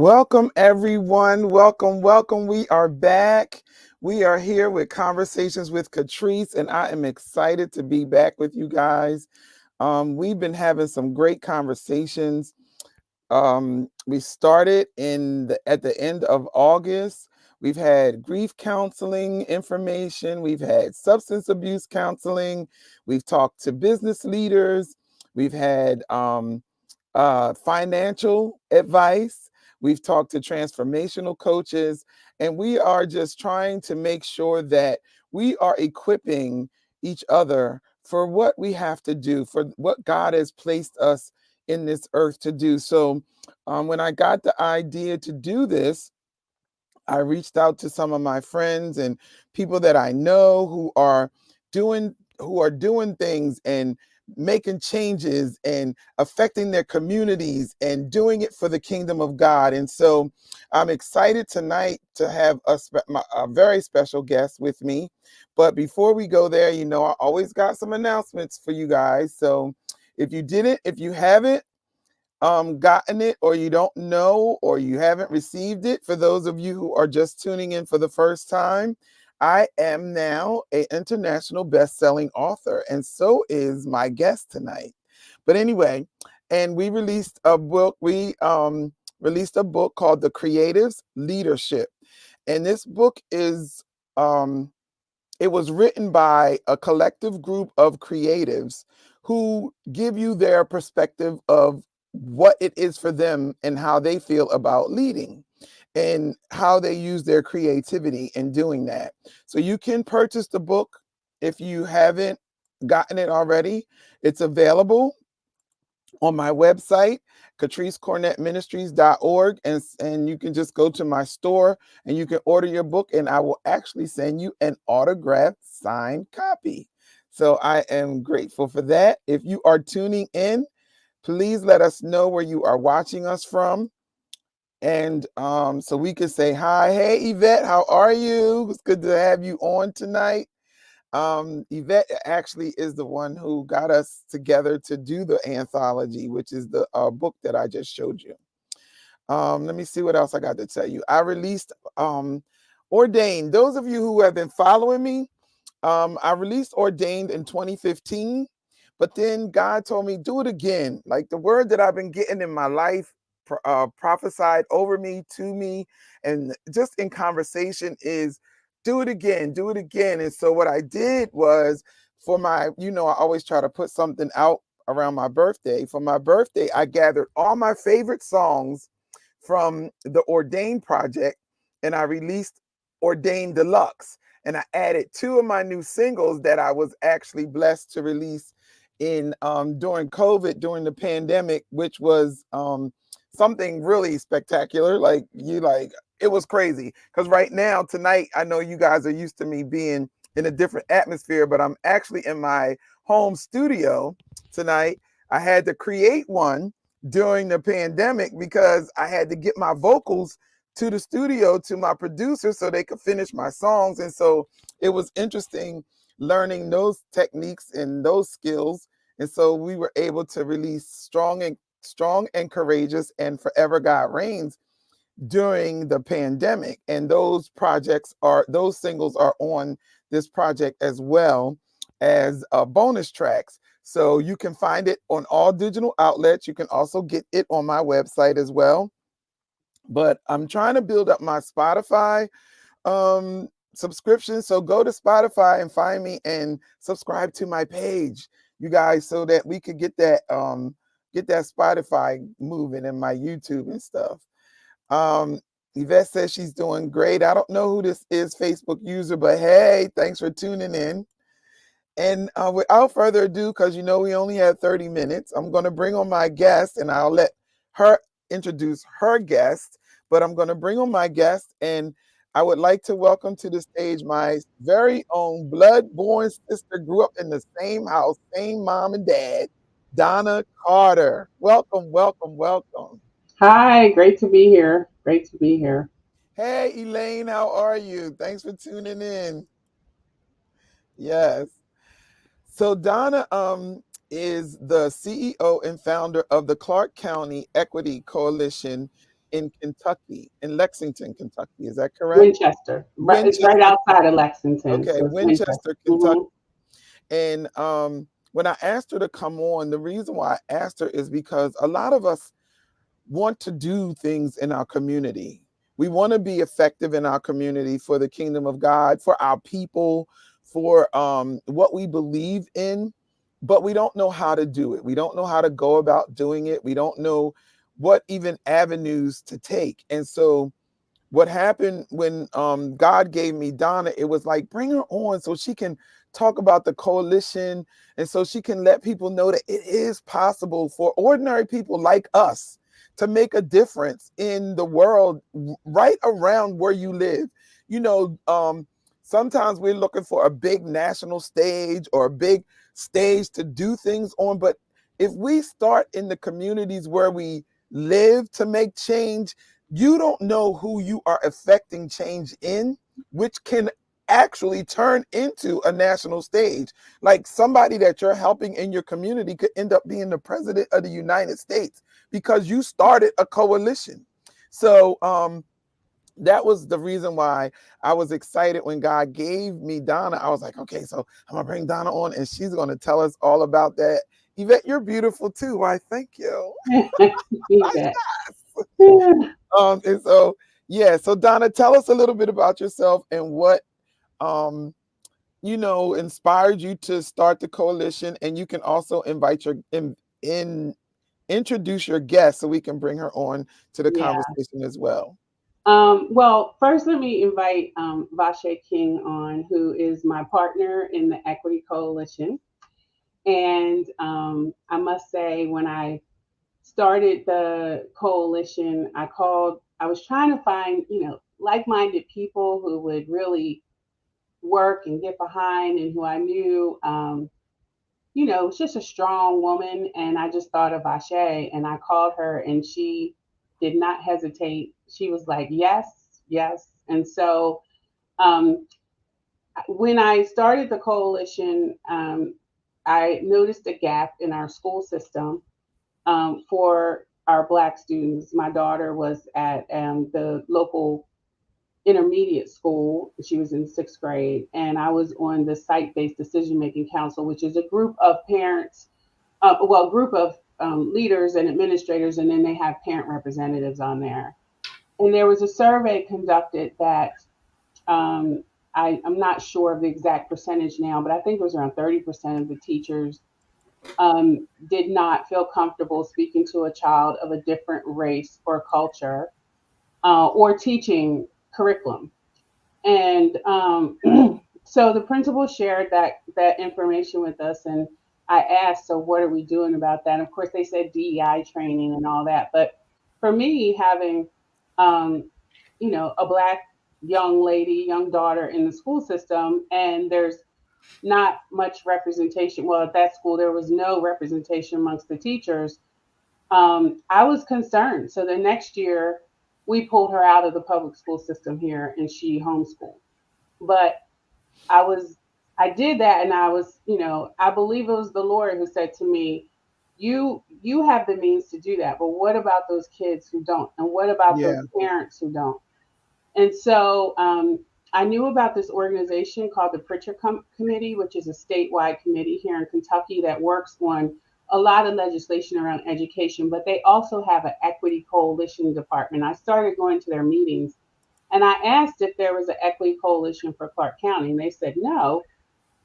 Welcome, everyone. Welcome, welcome. We are back. We are here with Conversations with Katrice, and I am excited to be back with you guys. We've been having some great conversations. We started at the end of August. We've had grief counseling information. We've had substance abuse counseling. We've talked to business leaders. We've had financial advice. We've talked to transformational coaches, and we are just trying to make sure that we are equipping each other for what we have to do, for what God has placed us in this earth to do. So, when I got the idea to do this, I reached out to some of my friends and people that I know who are doing things and making changes and affecting their communities and doing it for the kingdom of God. And so I'm excited tonight to have a very special guest with me. But before we go there, I always got some announcements for you guys. So if you haven't gotten it, or you don't know, or you haven't received it, for those of you who are just tuning in for the first time, I am now an international best-selling author, and so is my guest tonight. But anyway, and we released a book. We released a book called The Creative's Leadership, and this book is it was written by a collective group of creatives who give you their perspective of what it is for them and how they feel about leading and how they use their creativity in doing that. So you can purchase the book if you haven't gotten it already. It's available on my website, katricecornettministries.org, and you can just go to my store and you can order your book, and I will actually send you an autographed signed copy. So I am grateful for that. If you are tuning in, please let us know where you are watching us from. And so we can say hi. Hey, Yvette, how are you? It's good to have you on tonight. Yvette actually is the one who got us together to do the anthology, which is the book that I just showed you. Let me see what else I got to tell you. I released Ordained. Those of you who have been following me, I released Ordained in 2015, but then God told me, do it again. Like the word that I've been getting in my life, prophesied over me, to me, and just in conversation is, do it again, do it again. And so what I did was, for my, I always try to put something out around my birthday. For my birthday, I gathered all my favorite songs from the Ordained project, and I released Ordained Deluxe. And I added two of my new singles that I was actually blessed to release in during COVID, during the pandemic, which was something really spectacular. It was crazy. Because right now, tonight, I know you guys are used to me being in a different atmosphere, but I'm actually in my home studio tonight. I had to create one during the pandemic because I had to get my vocals to the studio to my producer so they could finish my songs. And so it was interesting learning those techniques and those skills. And so we were able to release Strong and Courageous and Forever God Reigns during the pandemic. And those singles are on this project as well as bonus tracks. So you can find it on all digital outlets. You can also get it on my website as well. But I'm trying to build up my Spotify subscription. So go to Spotify and find me and subscribe to my page, you guys, so that we could get that Spotify moving and my YouTube and stuff. Yvette says she's doing great. I don't know who this is, Facebook user, but hey, thanks for tuning in. And without further ado, because we only have 30 minutes, I'm going to bring on my guest, and I'll let her introduce her guest. But I'm going to bring on my guest, and I would like to welcome to the stage my very own blood-born sister, grew up in the same house, same mom and dad, Donna Carter. Welcome, welcome, welcome. Hi, great to be here. Great to be here. Hey, Elaine, how are you? Thanks for tuning in. Yes. So Donna is the CEO and founder of the Clark County Equity Coalition. in Kentucky, in Lexington, Kentucky. Is that correct? Winchester. Right, it's right Winchester. outside of Lexington, Okay, so it's Winchester. Winchester, Kentucky. Hmm. And when I asked her to come on, the reason why I asked her is because a lot of us want to do things in our community. We want to be effective in our community for the kingdom of God, for our people, for what we believe in, but we don't know how to do it. We don't know how to go about doing it. We don't know what even avenues to take. And so what happened when God gave me Donna, it was like, bring her on so she can talk about the coalition and so she can let people know that it is possible for ordinary people like us to make a difference in the world right around where you live. You know, sometimes we're looking for a big national stage or a big stage to do things on, but if we start in the communities where we live to make change, you don't know who you are affecting change in, which can actually turn into a national stage. Like somebody that you're helping in your community could end up being the president of the United States because you started a coalition. So that was the reason why I was excited when God gave me Donna. I was like, okay, so I'm gonna bring Donna on and she's gonna tell us all about that. Yvette, you're beautiful too. Why, thank you. You bet. Yeah. And so yeah, so Donna, tell us a little bit about yourself and what um inspired you to start the coalition. And you can also invite your in introduce your guest so we can bring her on to the Yeah. conversation as well. Well, first, let me invite Vashe King on, who is my partner in the Equity Coalition. And I must say, when I started the coalition, I was trying to find, like minded people who would really work and get behind and who I knew, was just a strong woman. And I just thought of Ashe and I called her and she did not hesitate. She was like, yes, yes. And so um, when I started the coalition, I noticed a gap in our school system for our Black students. My daughter was at the local intermediate school. She was in sixth grade, and I was on the site based decision making council, which is a group of parents, group of leaders and administrators, and then they have parent representatives on there. And there was a survey conducted that um, I'm not sure of the exact percentage now, but I think it was around 30% of the teachers did not feel comfortable speaking to a child of a different race or culture or teaching curriculum. And so the principal shared that information with us, and I asked, "So what are we doing about that?" And of course, they said DEI training and all that. But for me, having um, a black young lady, young daughter in the school system, and there's not much representation. Well, at that school, there was no representation amongst the teachers. I was concerned. So the next year, we pulled her out of the public school system here, and she homeschooled. But I was, I did that, and I was, I believe it was the Lord who said to me, "You have the means to do that, but what about those kids who don't, and what about those Yeah. parents who don't?" And so I knew about this organization called the Pritchard Committee, which is a statewide committee here in Kentucky that works on a lot of legislation around education, but they also have an equity coalition department. I started going to their meetings and I asked if there was an equity coalition for Clark County, and they said no.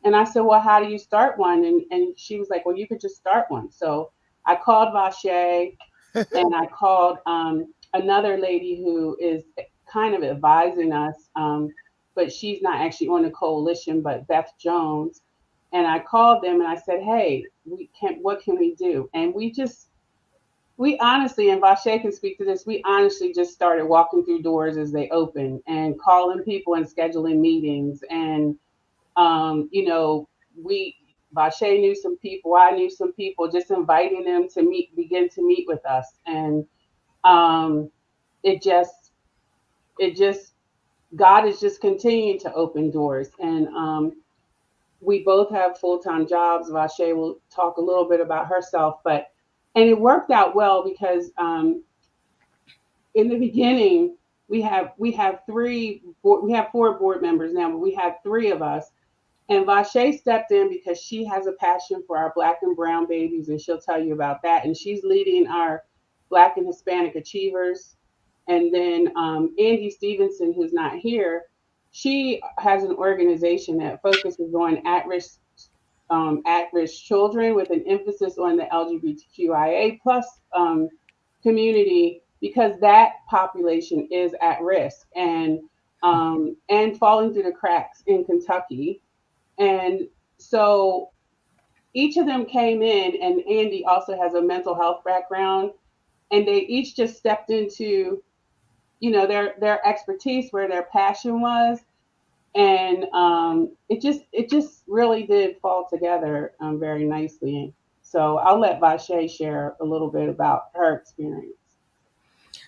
And I said, well, how do you start one? And she was like, well, you could just start one. So I called Vache and I called another lady who is kind of advising us, but she's not actually on the coalition, but Beth Jones. And I called them and I said, hey, what can we do? And we honestly, and Vache can speak to this, we honestly just started walking through doors as they open and calling people and scheduling meetings. And, we, Vache knew some people, I knew some people, just inviting them to begin to meet with us. And um, it just, it just, God is just continuing to open doors. And we both have full time jobs. Vache will talk a little bit about herself, and it worked out well because in the beginning, we have four board members now, but we have three of us. And Vache stepped in because she has a passion for our Black and Brown babies, and she'll tell you about that. And she's leading our Black and Hispanic Achievers. And then Angie Stevenson, who's not here, she has an organization that focuses on at-risk children with an emphasis on the LGBTQIA plus community, because that population is at risk and falling through the cracks in Kentucky. And so each of them came in, and Andy also has a mental health background, and they each just stepped into, their expertise where their passion was, and it just really did fall together very nicely. So I'll let Vache share a little bit about her experience.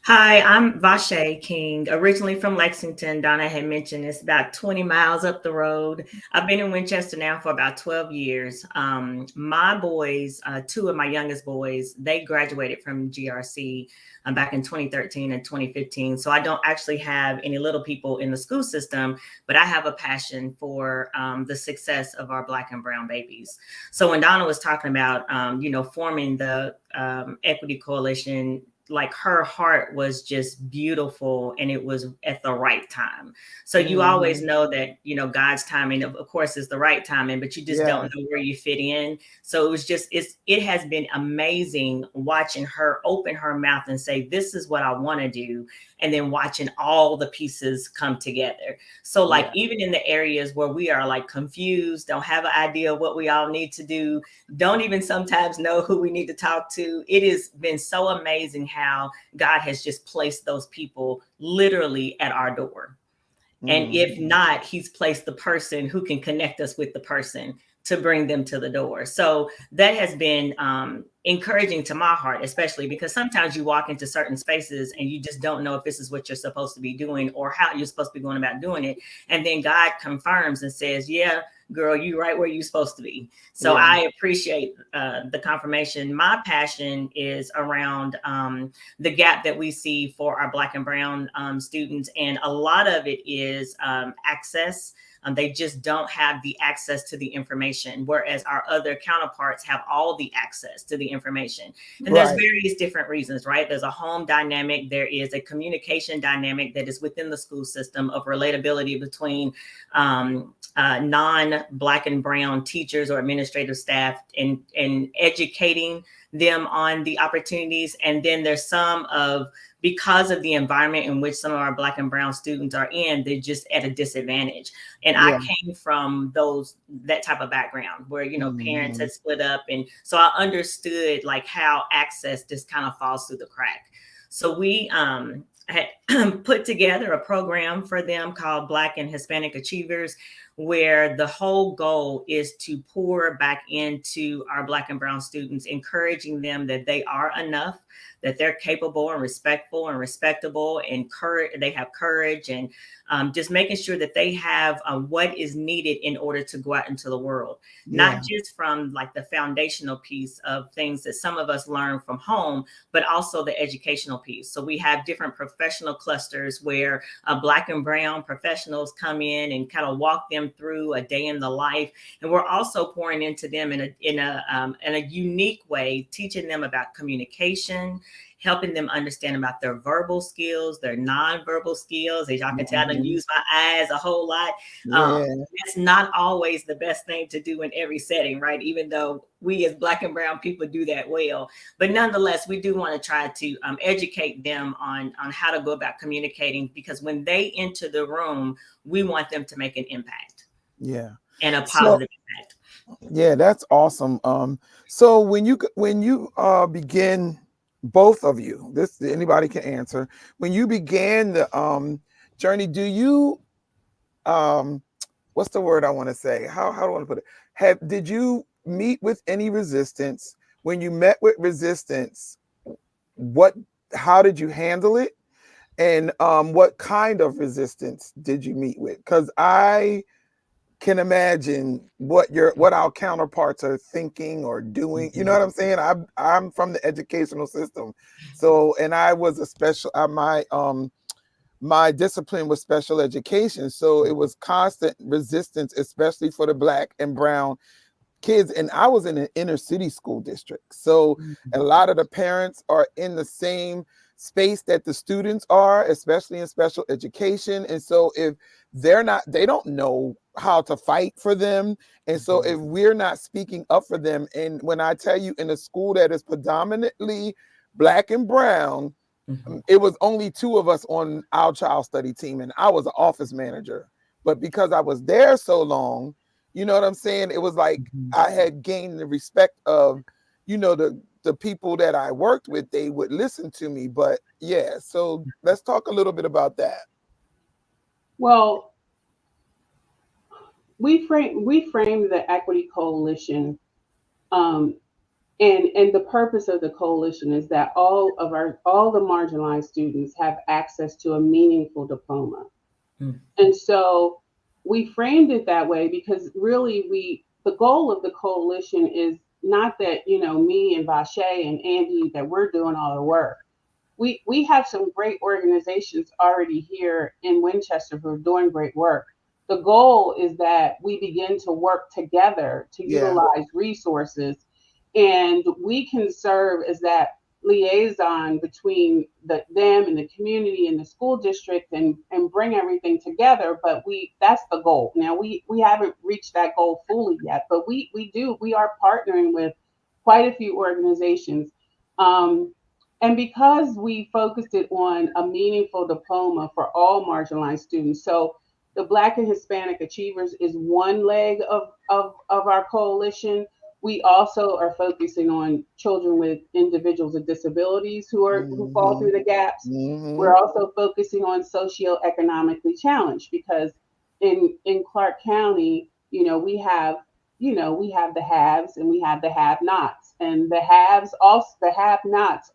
Hi, I'm Vache King, originally from Lexington. Donna had mentioned it's about 20 miles up the road. I've been in Winchester now for about 12 years. My boys, two of my youngest boys, they graduated from GRC back in 2013 and 2015. So I don't actually have any little people in the school system, but I have a passion for the success of our Black and Brown babies. So when Donna was talking about, forming the Equity Coalition, like her heart was just beautiful, and it was at the right time. So you always know that, God's timing, of course, is the right timing, but you just don't know where you fit in. So it was just, it has been amazing watching her open her mouth and say, this is what I want to do. And then watching all the pieces come together. So like, even in the areas where we are like confused, don't have an idea of what we all need to do, don't even sometimes know who we need to talk to. It has been so amazing how God has just placed those people literally at our door. And if not, he's placed the person who can connect us with the person to bring them to the door. So that has been encouraging to my heart, especially because sometimes you walk into certain spaces and you just don't know if this is what you're supposed to be doing or how you're supposed to be going about doing it. And then God confirms and says, yeah, girl, you right where you're supposed to be. So I appreciate the confirmation. My passion is around the gap that we see for our Black and Brown students. And a lot of it is access. They just don't have the access to the information, whereas our other counterparts have all the access to the information. And there's various different reasons, right? There's a home dynamic. There is a communication dynamic that is within the school system of relatability between non-Black and Brown teachers or administrative staff and educating them on the opportunities. And then there's some of, because of the environment in which some of our Black and Brown students are in, they're just at a disadvantage. And I came from that type of background where, parents had split up. And so I understood like how access just kind of falls through the crack. So we had put together a program for them called Black and Hispanic Achievers, where the whole goal is to pour back into our Black and Brown students, encouraging them that they are enough, that they're capable and respectful and respectable, and they have courage, and just making sure that they have what is needed in order to go out into the world, not just from like the foundational piece of things that some of us learn from home, but also the educational piece. So we have different professional clusters where Black and Brown professionals come in and kind of walk them through a day in the life. And we're also pouring into them in a unique way, teaching them about communication, helping them understand about their verbal skills, their nonverbal skills. As y'all can tell, I use my eyes a whole lot. It's not always the best thing to do in every setting, right? Even though we as Black and Brown people do that well. But nonetheless, we do want to try to educate them on how to go about communicating, because when they enter the room, we want them to make an impact. And a positive impact. Yeah, that's awesome. So when you begin, both of you, this anybody can answer, when you began the journey, do you what's the word I want to say? How do I want to put it? Did you meet with any resistance? When you met with resistance, how did you handle it? And what kind of resistance did you meet with? Because I can imagine what our counterparts are thinking or doing. You know what I'm saying? I'm from the educational system, so and I was a special. My discipline was special education, so it was constant resistance, especially for the Black and brown kids. And I was in an inner city school district, so a lot of the parents are in the same space that the students are, especially in special education. And so if they don't know how to fight for them. And so if we're not speaking up for them, and when I tell you, in a school that is predominantly Black and brown, it was only two of us on our child study team, and I was an office manager. But because I was there so long, you know what I'm saying? It was like I had gained the respect of, the people that I worked with. They would listen to me. But yeah, so let's talk a little bit about that. Well, we framed the Equity Coalition, um, and the purpose of the coalition is that all the marginalized students have access to a meaningful diploma. Mm. And so we framed it that way because really the goal of the coalition is not that, me and Vache and Andy, that we're doing all the work. We have some great organizations already here in Winchester who are doing great work. The goal is that we begin to work together to Yeah. utilize resources, and we can serve as that liaison between them and the community and the school district, and bring everything together. But that's the goal. Now we haven't reached that goal fully yet, but we are partnering with quite a few organizations. um, and because we focused it on a meaningful diploma for all marginalized students, so the Black and Hispanic Achievers is one leg of our coalition. We also are focusing on children with individuals with disabilities who fall Hmm. through the gaps. Hmm. We're also focusing on socioeconomically challenged, because in Clark County, we have the haves and we have the have-nots, and the have-nots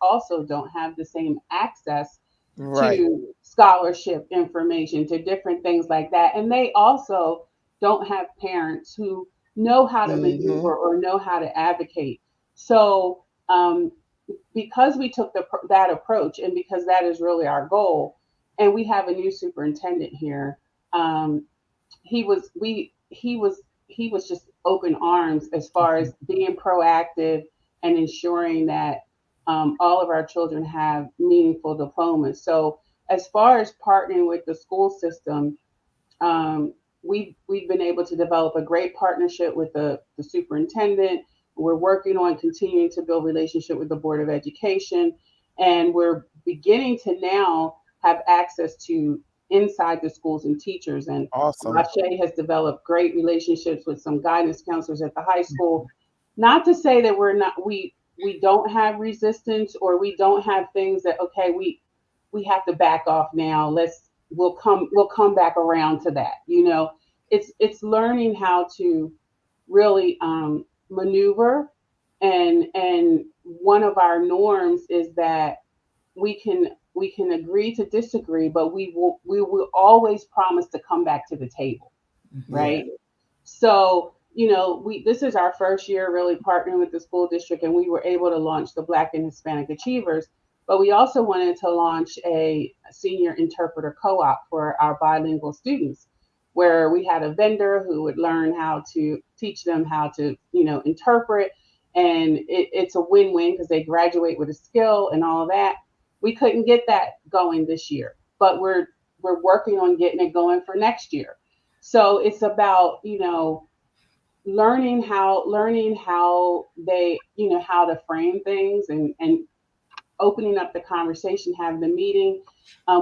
also don't have the same access Right. to scholarship information, to different things like that. And they also don't have parents who know how to Hmm. maneuver or know how to advocate. So, because we took that approach, and because that is really our goal, and we have a new superintendent here, um, he was just open arms as far as being proactive and ensuring that all of our children have meaningful diplomas. So as far as partnering with the school system, um, we've been able to develop a great partnership with the superintendent. We're working on continuing to build relationship with the Board of Education, and we're beginning to now have access to inside the schools and teachers. And Awesome. Rache has developed great relationships with some guidance counselors at the high school. Not to say that we don't have resistance, or we don't have things that, okay, we have to back off now. We'll come back around to that. It's learning how to really maneuver, and one of our norms is that we can agree to disagree, but we will always promise to come back to the table, Yeah. right? So, this is our first year really partnering with the school district, and we were able to launch the Black and Hispanic Achievers. But we also wanted to launch a senior interpreter co-op for our bilingual students, where we had a vendor who would learn how to teach them how to, interpret. And it's a win-win because they graduate with a skill and all of that. We couldn't get that going this year, but we're working on getting it going for next year. So it's about, learning how they, how to frame things, and opening up the conversation, having the meeting.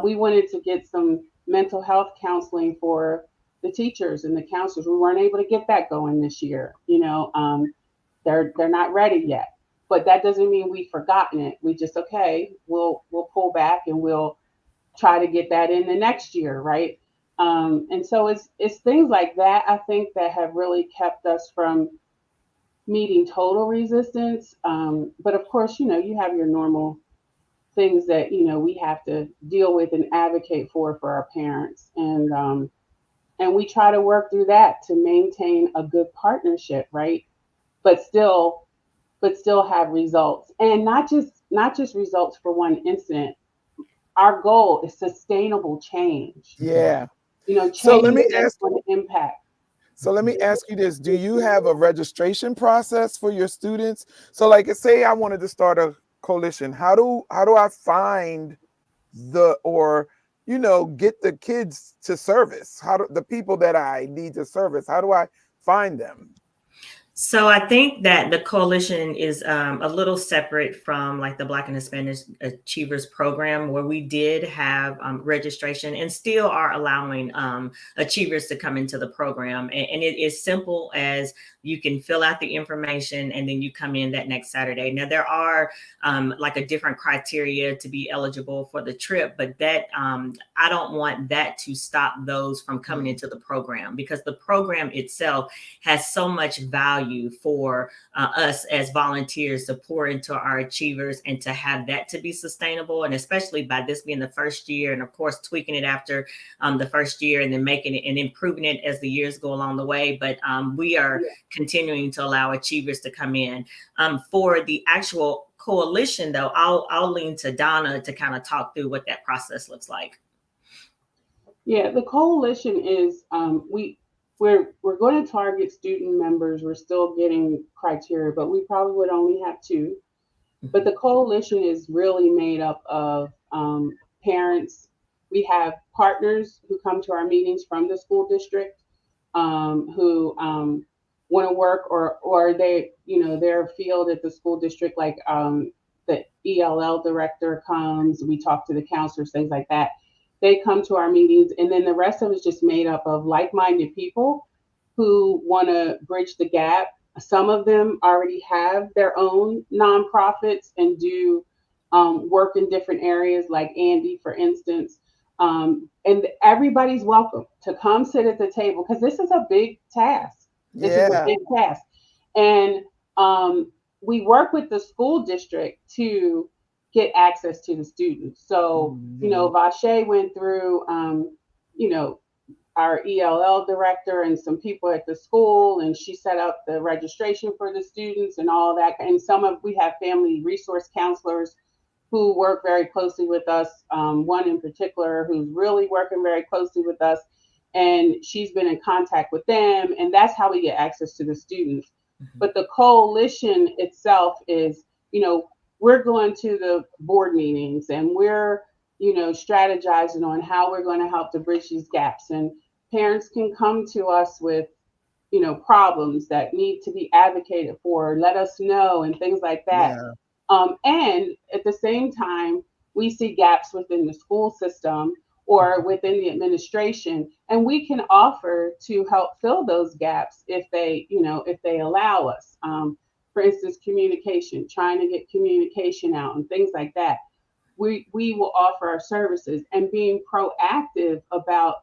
We wanted to get some mental health counseling for the teachers and the counselors. We weren't able to get that going this year. They're not ready yet, but that doesn't mean we've forgotten it. We just, okay, we'll pull back, and we'll try to get that in the next year, right? And so it's things like that, I think, that have really kept us from meeting total resistance. But of course, you have your normal things that we have to deal with and advocate for our parents, And we try to work through that to maintain a good partnership, right? But still, have results, and not just results for one incident. Our goal is sustainable change. Yeah. So let Change me that's ask going to impact. So let me ask you this. Do you have a registration process for your students? So like say I wanted to start a coalition. How do I find the or get the kids to service? How do the people that I need to service? How do I find them? So I think that the coalition is a little separate from like the Black and Hispanic Achievers Program, where we did have registration and still are allowing achievers to come into the program. And it is simple as you can fill out the information and then you come in that next Saturday. Now there are like a different criteria to be eligible for the trip, but that I don't want that to stop those from coming into the program, because the program itself has so much value for us as volunteers to pour into our achievers and to have that to be sustainable. And especially by this being the first year, and of course tweaking it after the first year and then making it and improving it as the years go along the way. But we are continuing to allow achievers to come in. For the actual coalition though, I'll lean to Donna to kind of talk through what that process looks like. Yeah, the coalition is we're going to target student members. We're still getting criteria, but we probably would only have two. But the coalition is really made up of parents. We have partners who come to our meetings from the school district, who want to work, or they, their field at the school district, like the ELL director comes. We talk to the counselors, things like that. They come to our meetings, and then the rest of it is just made up of like-minded people who want to bridge the gap. Some of them already have their own nonprofits and do work in different areas, like Andy, for instance. And everybody's welcome to come sit at the table, because this is a big task. This is a Yeah. big task. And we work with the school district to get access to the students. So, Vache went through, our ELL director and some people at the school, and she set up the registration for the students and all that. And we have family resource counselors who work very closely with us. One in particular who's really working very closely with us, and she's been in contact with them, and that's how we get access to the students. But the coalition itself is, we're going to the board meetings, and we're, strategizing on how we're going to help to bridge these gaps. And parents can come to us with, problems that need to be advocated for, let us know, and things like that. Yeah. And at the same time, we see gaps within the school system or within the administration, and we can offer to help fill those gaps if they allow us. For instance, communication, trying to get communication out and things like that. We will offer our services, and being proactive about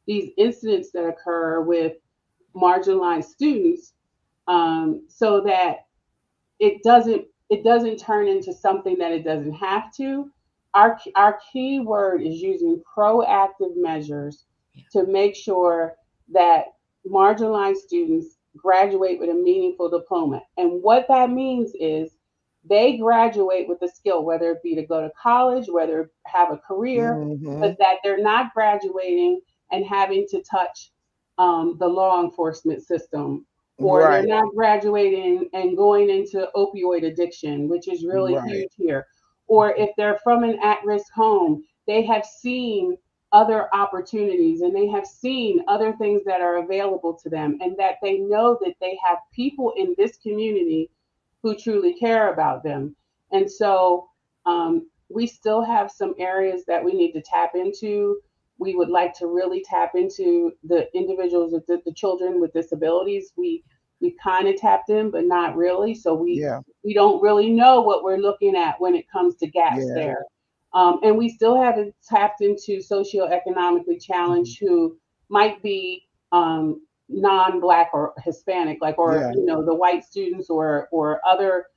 these incidents that occur with marginalized students, so that it doesn't turn into something that it doesn't have to. Our key word is using proactive measures to make sure that marginalized students graduate with a meaningful diploma. And what that means is they graduate with a skill, whether it be to go to college, whether have a career, but that they're not graduating and having to touch the law enforcement system, or they're Right. not graduating and going into opioid addiction, which is really Right. huge here. Or if they're from an at-risk home, they have seen other opportunities and they have seen other things that are available to them, and that they know that they have people in this community who truly care about them. And so we still have some areas that we need to tap into. We would like to really tap into the individuals, the children with disabilities. We kind of tapped in, but not really. So Yeah. we don't really know what we're looking at when it comes to gaps Yeah. there. And we still haven't tapped into socioeconomically challenged who might be non-Black or Hispanic, like, or Yeah. the white students or other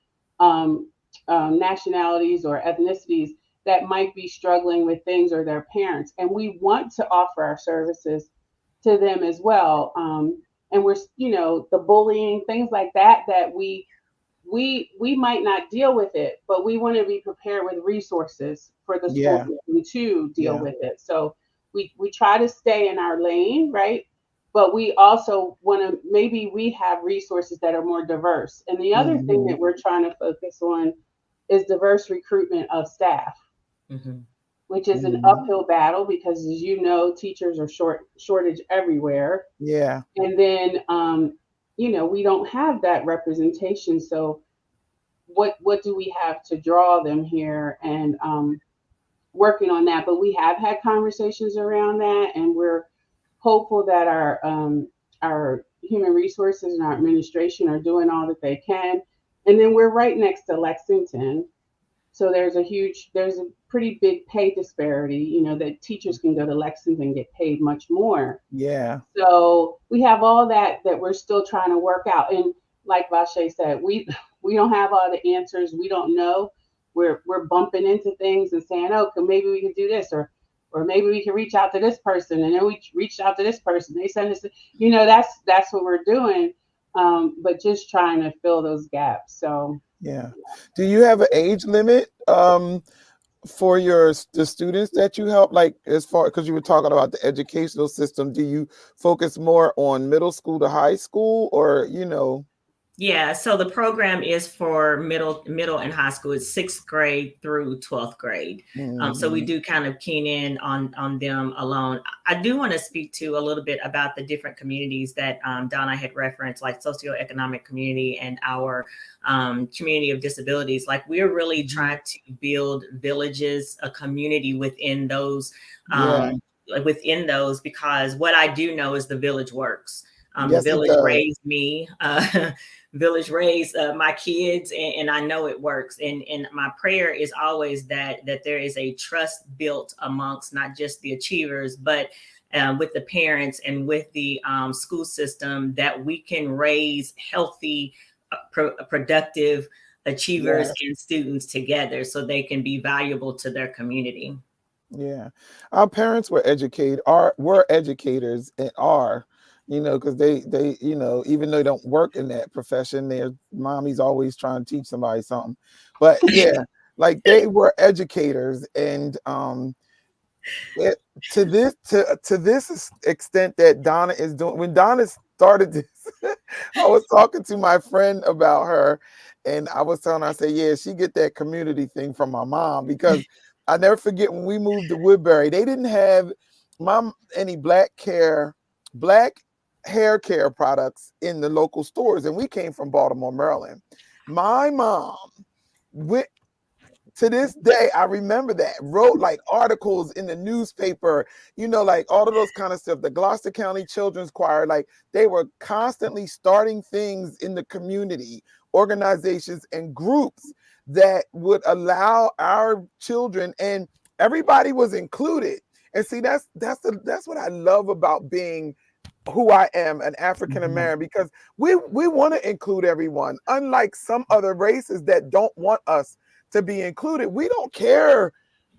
um, nationalities or ethnicities that might be struggling with things, or their parents. And we want to offer our services to them as well. And we're, the bullying, things like that, that we might not deal with it, but we want to be prepared with resources for the school Yeah. system to deal Yeah. with it. So we try to stay in our lane, right? But we also want to, maybe we have resources that are more diverse. And the other thing Hmm. that we're trying to focus on is diverse recruitment of staff, Mhm. which is an Hmm. uphill battle because, as you know, teachers are shortage everywhere. Yeah. And then, we don't have that representation. So what do we have to draw them here, and working on that. But we have had conversations around that, and we're hopeful that our human resources and our administration are doing all that they can. And then we're right next to Lexington, so there's a pretty big pay disparity. That teachers can go to Lexington and get paid much more. Yeah. So we have all that we're still trying to work out. And like Vache said, we don't have all the answers. We don't know. We're bumping into things and saying, oh, maybe we can do this, or maybe we can reach out to this person, and then we reached out to this person. They send us, that's what we're doing. But just trying to fill those gaps. So Yeah. Do you have an age limit for the students that you help? Like, as far, because you were talking about the educational system, do you focus more on middle school to high school, or Yeah, so the program is for middle and high school. It's sixth grade through 12th grade. So we Mhm. do kind of keen in on them alone. I do want to speak to a little bit about the different communities that Donna had referenced, like socioeconomic community and our community of disabilities. Like, we're really Mhm. trying to build villages, a community within those, Yeah. because what I do know is the village works. The Yes, it village does. raised me. Village raised my kids, and I know it works. And my prayer is always that there is a trust built amongst not just the achievers, but with the parents and with the school system, that we can raise healthy, productive achievers Yeah. and students together so they can be valuable to their community. Yeah. Our parents were educators, and are, because they, even though they don't work in that profession, their mommy's always trying to teach somebody something. But yeah, like, they were educators. And it, to this extent that Donna is doing. When Donna started this, I was talking to my friend about her, and I was telling her, I said, yeah, she get that community thing from my mom, because I never forget when we moved to Woodbury, they didn't have any black hair care products in the local stores, and we came from Baltimore, Maryland. My mom went, to this day, I remember that, wrote like articles in the newspaper, like all of those kind of stuff. The Gloucester County Children's Choir, like, they were constantly starting things in the community, organizations and groups that would allow our children, and everybody was included. And see, that's what I love about being who I am, an African Mhm. American, because we want to include everyone. Unlike some other races that don't want us to be included, we don't care,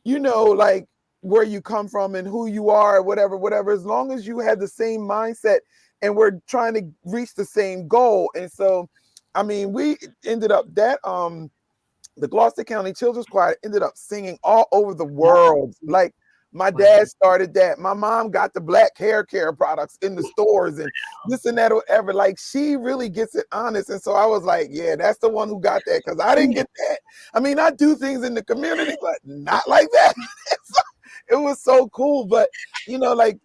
like, where you come from and who you are, whatever, as long as you have the same mindset and we're trying to reach the same goal. And so, I mean, we ended up that the Gloucester County Children's Choir ended up singing all over the yep. world. Like, my Wow. dad started that. My mom got the black hair care products in the stores and this and that, whatever. Like, she really gets it honest. And so I was like, yeah, that's the one who got that, because I didn't get that. I mean, I do things in the community, but not like that. It was so cool. But like,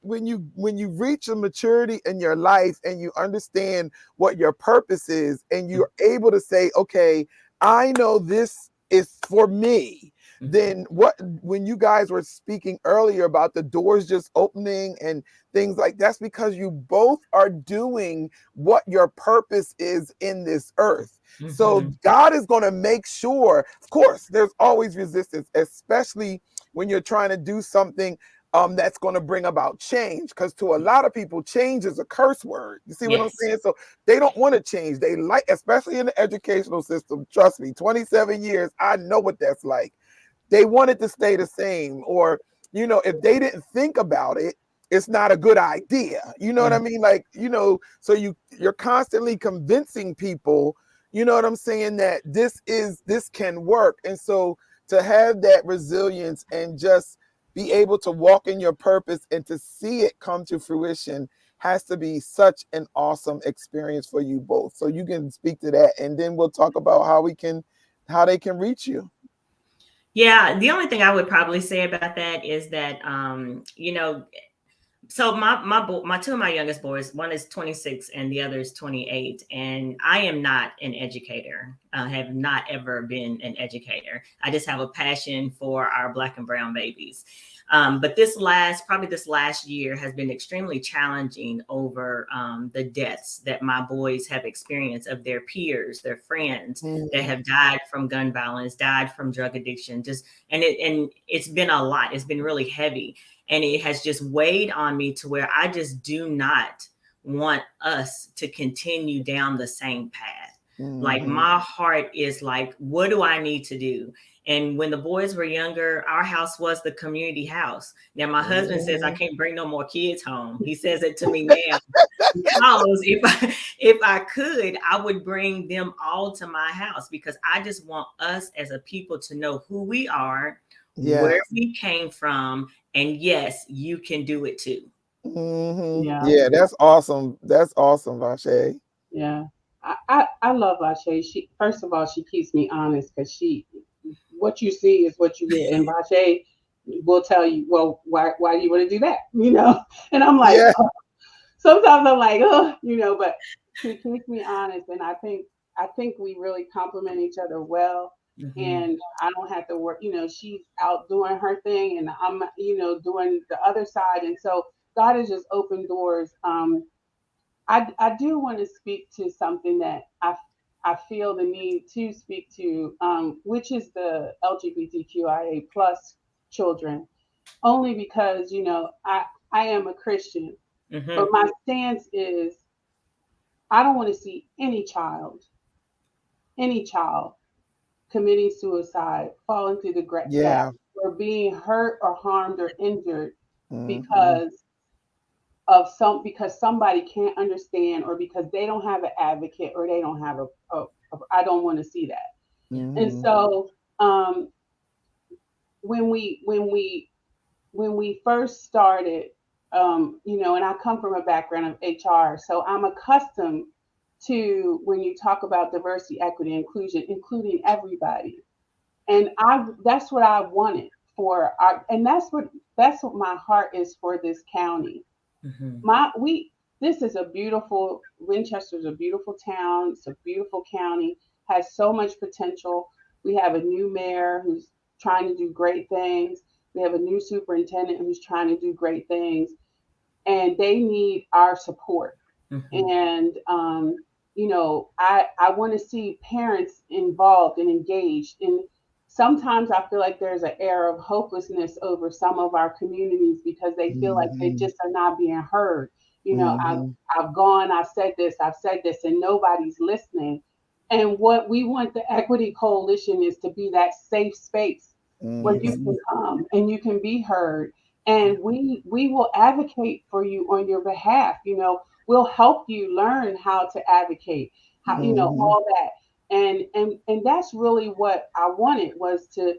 when you reach a maturity in your life and you understand what your purpose is, and you're able to say, okay, I know this is for me. Then when you guys were speaking earlier about the doors just opening and things like, that's because you both are doing what your purpose is in this earth. So Mhm. God is going to make sure, of course, there's always resistance, especially when you're trying to do something that's going to bring about change. Because to a lot of people, change is a curse word. You see what I'm Yes. saying? So they don't want to change. They like, especially in the educational system, trust me, 27 years, I know what that's like. They want it to stay the same. Or, if they didn't think about it, it's not a good idea. You know what I Mm. mean? Like, so you're constantly convincing people, you know what I'm saying, that this can work. And so to have that resilience and just be able to walk in your purpose and to see it come to fruition has to be such an awesome experience for you both. So you can speak to that, and then we'll talk about how they can reach you. Yeah, the only thing I would probably say about that is that, so my two of my youngest boys, one is 26 and the other is 28, and I am not an educator. I have not ever been an educator. I just have a passion for our Black and brown babies. But this last year has been extremely challenging over the deaths that my boys have experienced of their peers, their friends that have died from gun violence, died from drug addiction. And it's been a lot. It's been really heavy. And it has just weighed on me to where I just do not want us to continue down the same path. Like, my heart is like, what do I need to do? And when the boys were younger, our house was the community house. Now, my husband says I can't bring no more kids home. He says it to me now. Because if I could, I would bring them all to my house, because I just want us as a people to know who we are, where we came from, and yes, you can do it too. Yeah, that's awesome. That's awesome, Vache. Yeah. I love Vache. She, first of all, she keeps me honest, because what you see is what you get. And Vache will tell you, well, why do you want to do that? And I'm like, Yeah. sometimes I'm like, oh, but she keeps me honest. And I think we really complement each other well. Mm-hmm. And I don't have to work, she's out doing her thing and I'm, doing the other side. And so God has just opened doors. I do want to speak to something that I feel the need to speak to, which is the LGBTQIA plus children, only because, I am a Christian, but Mm-hmm. my stance is I don't want to see any child committing suicide, falling through the gap, Yeah. or being hurt or harmed or injured Mm-hmm. because because somebody can't understand, or because they don't have an advocate, or they don't have I don't want to see that. And Mm-hmm. so when we first started, and I come from a background of HR, so I'm accustomed to, when you talk about diversity, equity, inclusion, including everybody. And that's what I wanted for our, and that's what my heart is for this county. Mm-hmm. This is a beautiful, Winchester's a beautiful town. It's a beautiful county, has so much potential. We have a new mayor who's trying to do great things. We have a new superintendent who's trying to do great things, and they need our support. Mm-hmm. And I want to see parents involved and engaged. And sometimes I feel like there's an air of hopelessness over some of our communities, because they feel like they Mm-hmm. just are not being heard. Mm-hmm. I've gone, I've said this, and nobody's listening. And what we want the Equity Coalition is to be that safe space where you Yes. Mm-hmm. can come and you can be heard, and we will advocate for you on your behalf. We'll help you learn how to advocate, how, Mm-hmm. all that. And that's really what I wanted, was to,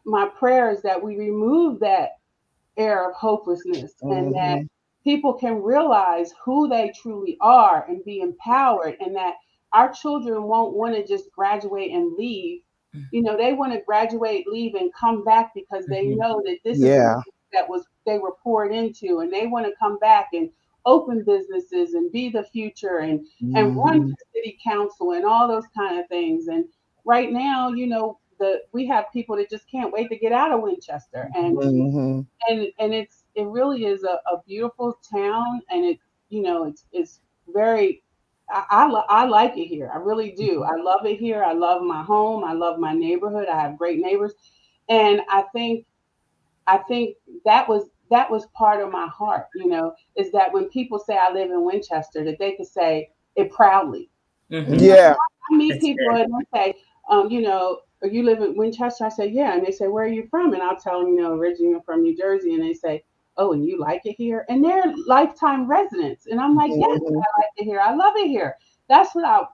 my prayer is that we remove that air of hopelessness, and that Mm-hmm. people can realize who they truly are and be empowered, and that our children won't want to just graduate and leave. They want to graduate, leave, and come back, because they Mm-hmm. know that this is a Yeah. that was they were poured into, and they want to come back and open businesses and be the future, and run Mm-hmm. for city council and all those kind of things. And right now, we have people that just can't wait to get out of Winchester, Mm-hmm. and it really is a beautiful town, and it's very, I like it here. I really do. I love it here. I love my home. I love my neighborhood. I have great neighbors, and I think that was part of my heart. Is that when people say I live in Winchester, that they could say it proudly. Mm-hmm. Yeah. I meet That's people good. and they say, you live in Winchester? I say, yeah. And they say, where are you from? And I'll tell them, originally I'm from New Jersey. And they say, oh, and you like it here? And they're lifetime residents. And I'm like, yes, Mhm. I like it here. I love it here. That's what I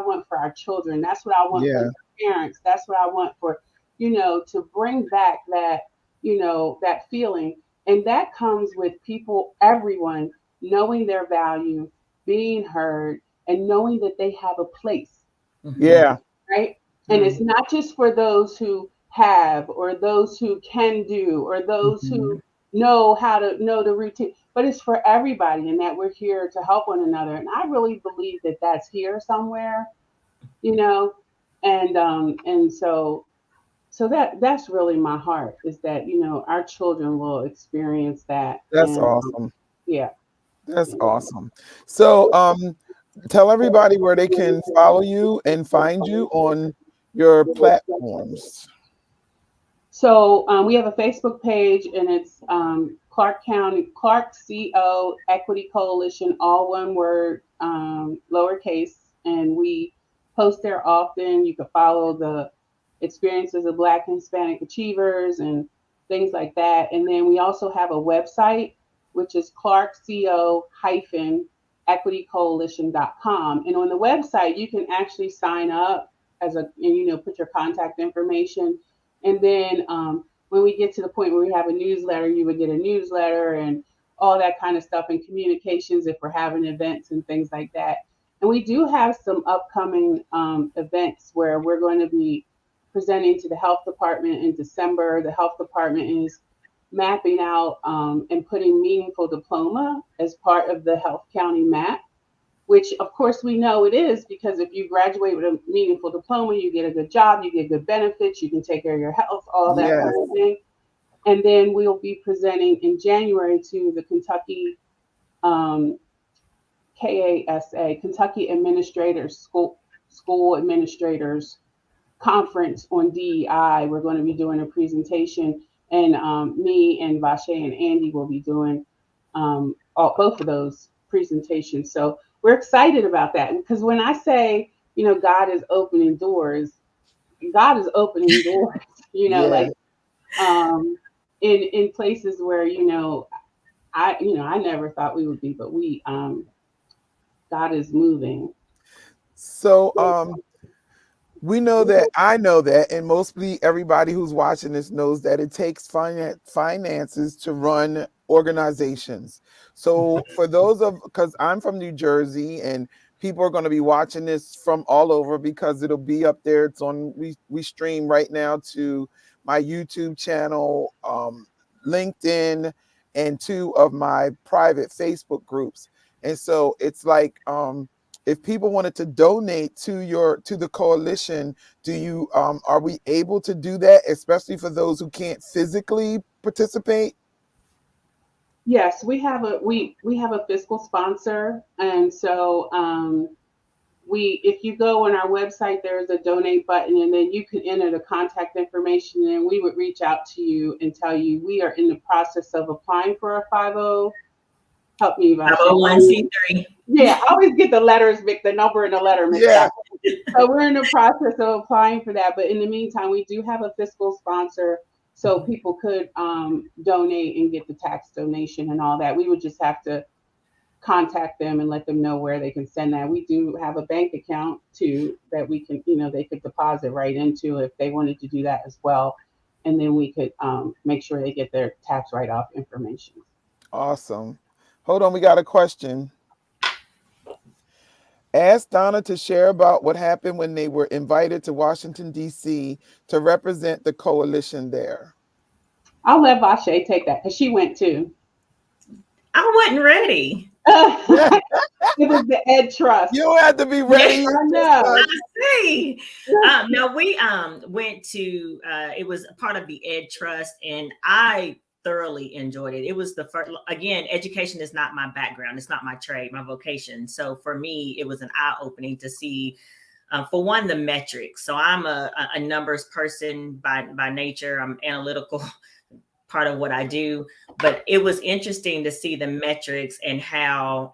want for our children. That's what I want for Yeah, their parents. That's what I want for, to bring back that, that feeling. And that comes with people, everyone knowing their value, being heard, and knowing that they have a place, Mhm. yeah, right? And Mhm. it's not just for those who have, or those who can do, or those who mhm. know how to know the routine, but it's for everybody, and that we're here to help one another. And I really believe that that's here somewhere, you know, and so that's really my heart, is that our children will experience that. That's And awesome. yeah. That's awesome. So, tell everybody where they can follow you and find you on your platforms. So we have a Facebook page, and it's Clark CO Equity Coalition, all one word, lowercase, and we post there often. You can follow the experiences of Black and Hispanic achievers and things like that. And then we also have a website, which is clarkco-equitycoalition.com. And on the website, you can actually sign up and put your contact information. And then when we get to the point where we have a newsletter, you would get a newsletter and all that kind of stuff, and communications if we're having events and things like that. And we do have some upcoming events where we're going to be presenting to the health department in December. The health department is mapping out and putting meaningful diploma as part of the health county map, which of course we know it is, because if you graduate with a meaningful diploma, you get a good job, you get good benefits, you can take care of your health, all that kind Yes. of thing. And then we'll be presenting in January to the Kentucky um, KASA, Kentucky Administrators School Administrators Conference on DEI. We're going to be doing a presentation, and me and Vache and Andy will be doing both of those presentations. So we're excited about that, because when I say, God is opening doors, God is opening doors. Yeah. Like in places where I never thought we would be, but God is moving. So, we know that, I know that, and mostly everybody who's watching this knows that it takes finances to run organizations. So for those of, because I'm from New Jersey, and people are going to be watching this from all over because it'll be up there. It's on, we stream right now to my YouTube channel, LinkedIn, and two of my private Facebook groups. And so it's like, if people wanted to donate to the coalition, do you are we able to do that, especially for those who can't physically participate? Yes, we have a fiscal sponsor, and so we if you go on our website, there's a donate button, and then you can enter the contact information, and we would reach out to you and tell you we are in the process of applying for a 50. Help me, Vashi. 501c3. Yeah, I always get the number and the letter mixed Yeah. up. So we're in the process of applying for that. But in the meantime, we do have a fiscal sponsor, so people could donate and get the tax donation and all that. We would just have to contact them and let them know where they can send that. We do have a bank account too that we can, they could deposit right into if they wanted to do that as well. And then we could make sure they get their tax write off information. Awesome. Hold on, we got a question. Ask Donna to share about what happened when they were invited to Washington, D.C. to represent the coalition there. I'll let Vache take that because she went too. I wasn't ready. It was the Ed Trust. You don't have to be Yeah, ready. I know. I see. No, we went to it was a part of the Ed Trust, and I thoroughly enjoyed it. It was the first, again, education is not my background, it's not my trade, my vocation. So for me, it was an eye-opening to see, for one, the metrics. So I'm a numbers person by nature. I'm analytical part of what I do. But it was interesting to see the metrics and how,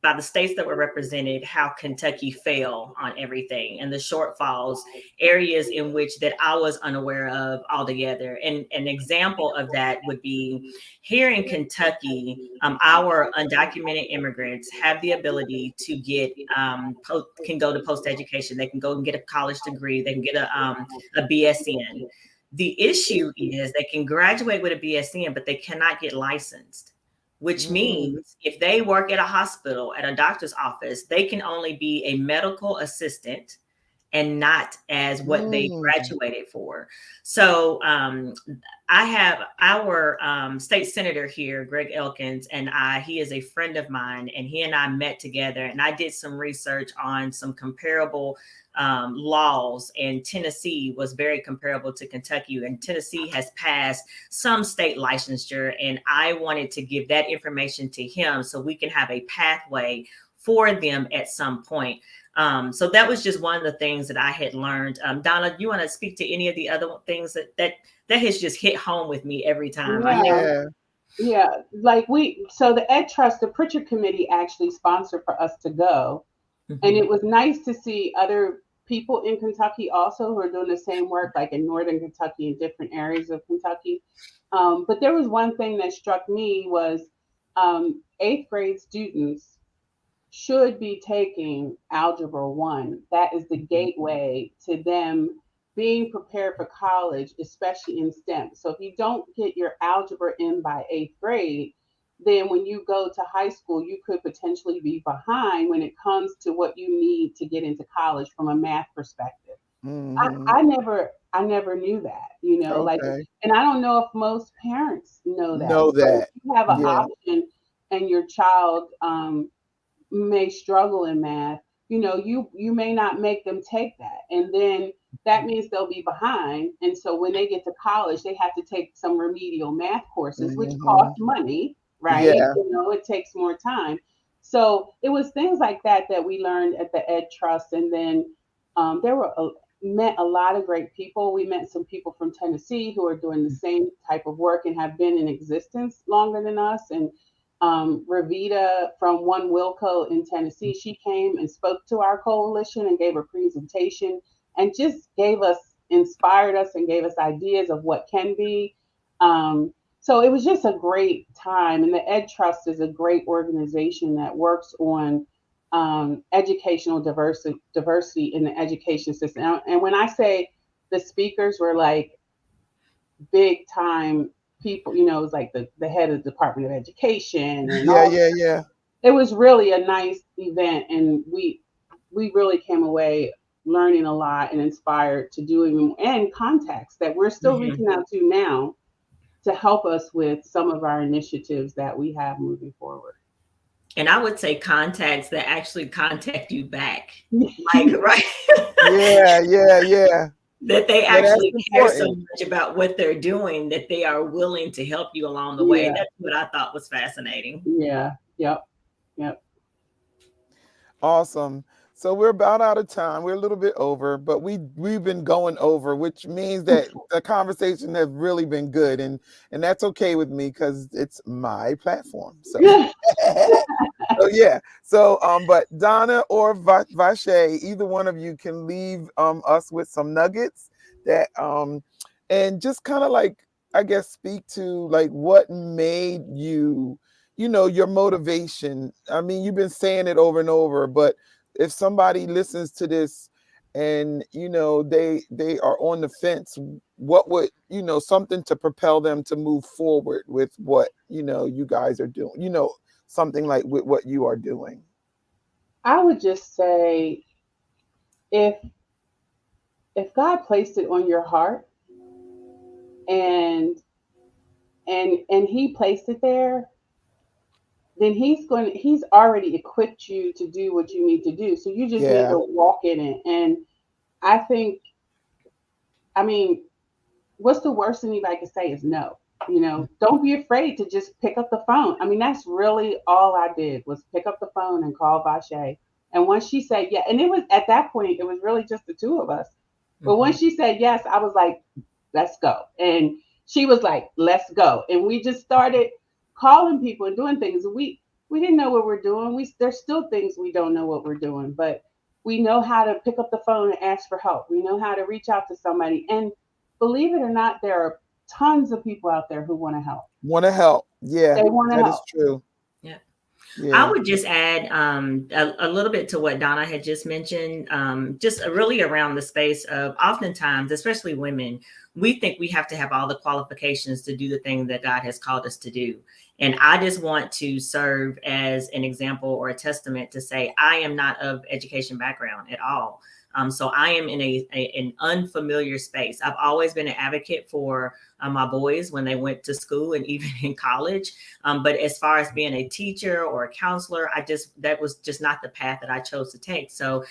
by the states that were represented, how Kentucky fell on everything and the shortfalls, areas in which that I was unaware of altogether. And an example of that would be here in Kentucky, our undocumented immigrants have the ability to get, can go to post education. They can go and get a college degree. They can get a BSN. The issue is they can graduate with a BSN, but they cannot get licensed, which means if they work at a hospital, at a doctor's office, they can only be a medical assistant and not as what they graduated for. So I have our state senator here, Greg Elkins, and he is a friend of mine, and he and I met together, and I did some research on some comparable laws, and Tennessee was very comparable to Kentucky, and Tennessee has passed some state licensure, and I wanted to give that information to him so we can have a pathway for them at some point. So that was just one of the things that I had learned. Donna, you want to speak to any of the other things that has just hit home with me every time? Yeah, like so the Ed Trust, the Pritchard Committee actually sponsored for us to go. And it was nice to see other people in Kentucky also who are doing the same work, like in Northern Kentucky and different areas of Kentucky. But there was one thing that struck me was 8th grade students should be taking Algebra 1. That is the gateway to them being prepared for college, especially in STEM. So if you don't get your algebra in by 8th grade, then when you go to high school, you could potentially be behind when it comes to what you need to get into college from a math perspective. I never knew that, like, and I don't know if most parents know that. So if you have an option and your child may struggle in math, you may not make them take that. And then that means they'll be behind. And so when they get to college, they have to take some remedial math courses, which cost money, right? Yeah. It takes more time. So it was things like that we learned at the Ed Trust. And then met a lot of great people. We met some people from Tennessee who are doing the same type of work and have been in existence longer than us. And Ravita from One Wilco in Tennessee, she came and spoke to our coalition and gave a presentation and just inspired us and gave us ideas of what can be. So it was just a great time. And the Ed Trust is a great organization that works on educational diversity in the education system. And when I say the speakers were like big time people, it was like the head of the Department of Education and yeah. It was really a nice event, and we really came away learning a lot and inspired to do even, and contacts that we're still reaching out to now to help us with some of our initiatives that we have moving forward. And I would say contacts that actually contact you back, like, right? Yeah. That they actually care so much about what they're doing that they are willing to help you along the way. That's what I thought was fascinating. Yeah. Yep. Awesome. So we're about out of time. We're a little bit over, but we've been going over, which means that the conversation has really been good, and that's okay with me because it's my platform. So but Donna or Vache, either one of you can leave us with some nuggets that and just kind of like, I guess, speak to like what made you, your motivation. I mean, you've been saying it over and over, but if somebody listens to this and they are on the fence, what would something to propel them to move forward with what you guys are doing, something like with what you are doing? I would just say, if God placed it on your heart and he placed it there, then he's already equipped you to do what you need to do. So you just need to walk in it. And I think, what's the worst thing anybody can say is no. Don't be afraid to just pick up the phone. That's really all I did, was pick up the phone and call Vache. And once she said yeah, and it was at that point, it was really just the two of us. But once she said yes, I was like, let's go. And she was like, let's go. And we just started calling people and doing things. We didn't know what we're doing. There's still things we don't know what we're doing, but we know how to pick up the phone and ask for help. We know how to reach out to somebody. And believe it or not, there are tons of people out there who want to help. Want to help. Yeah, They want to that is help. true. Yeah. Yeah. I would just add a little bit to what Donna had just mentioned, just really around the space of oftentimes, especially women, we think we have to have all the qualifications to do the thing that God has called us to do. And I just want to serve as an example or a testament to say, I am not of education background at all. So I am in an unfamiliar space. I've always been an advocate for my boys when they went to school and even in college. But as far as being a teacher or a counselor, that was just not the path that I chose to take. So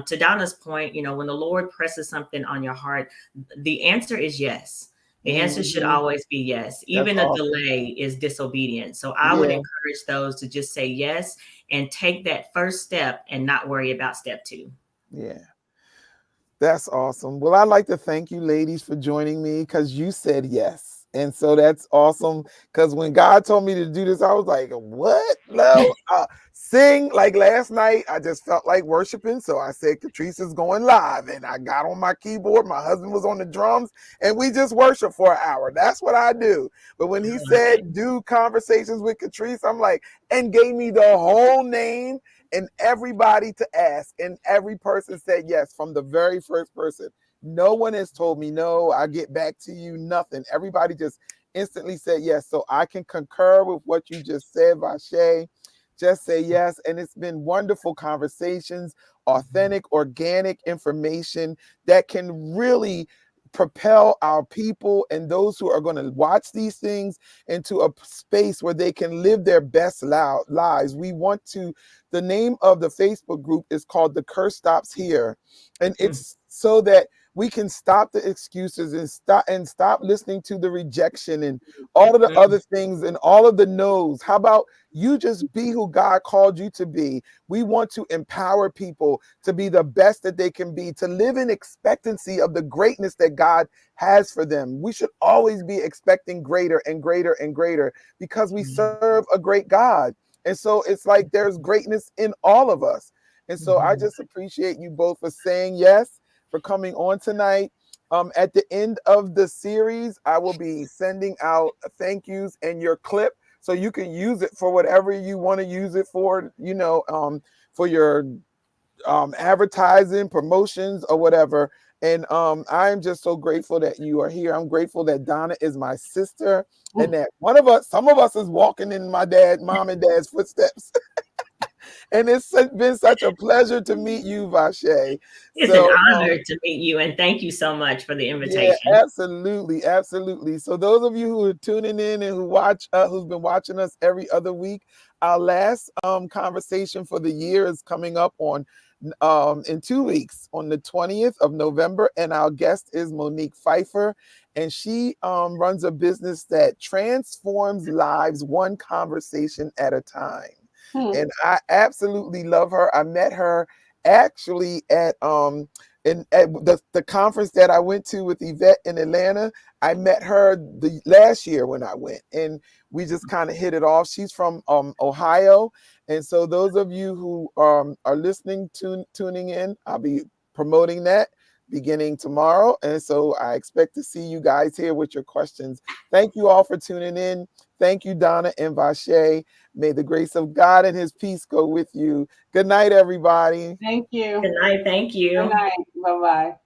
to Donna's point, when the Lord presses something on your heart, the answer is yes. The answer should always be yes. Even a delay is disobedience. So I would encourage those to just say yes and take that first step and not worry about step 2. Yeah. That's awesome. Well, I'd like to thank you ladies for joining me because you said yes. And so that's awesome because when God told me to do this, I was like, what? No, sing. Like last night, I just felt like worshiping. So I said, Katrice is going live. And I got on my keyboard. My husband was on the drums and we just worship for an hour. That's what I do. But when he said, do conversations with Katrice, I'm like, and gave me the whole name and everybody to ask, and every person said yes from the very first person. No one has told me no, I get back to you, nothing. Everybody just instantly said yes. So I can concur with what you just said, Vache. Just say yes. And it's been wonderful conversations, authentic, organic information that can really propel our people and those who are going to watch these things into a space where they can live their best lives. We want to, the name of the Facebook group is called The Curse Stops Here. And it's so that we can stop the excuses and stop listening to the rejection and all of the other things and all of the no's. How about you just be who God called you to be? We want to empower people to be the best that they can be, to live in expectancy of the greatness that God has for them. We should always be expecting greater and greater and greater because we serve a great God. And so it's like there's greatness in all of us. And so I just appreciate you both for saying yes, for coming on tonight. At the end of the series, I will be sending out thank yous and your clip so you can use it for whatever you want to use it for, for your advertising, promotions, or whatever. And I'm just so grateful that you are here. I'm grateful that Donna is my sister and that some of us is walking in my mom and dad's footsteps. And it's been such a pleasure to meet you, Vache. It's an honor to meet you, and thank you so much for the invitation. Yeah, absolutely, absolutely. So those of you who are tuning in and who's been watching us every other week, our last conversation for the year is coming up on in 2 weeks on the 20th of November, and our guest is Monique Pfeiffer, and she runs a business that transforms lives one conversation at a time. And I absolutely love her. I met her actually at the conference that I went to with Yvette in Atlanta. I met her the last year when I went, and we just kind of hit it off. She's from Ohio, and so those of you who are listening, tuning in, I'll be promoting that beginning tomorrow, and so I expect to see you guys here with your questions. Thank you all for tuning in. Thank you, Donna and Vache. May the grace of God and his peace go with you. Good night, everybody. Thank you. Good night. Thank you. Good night. Bye-bye.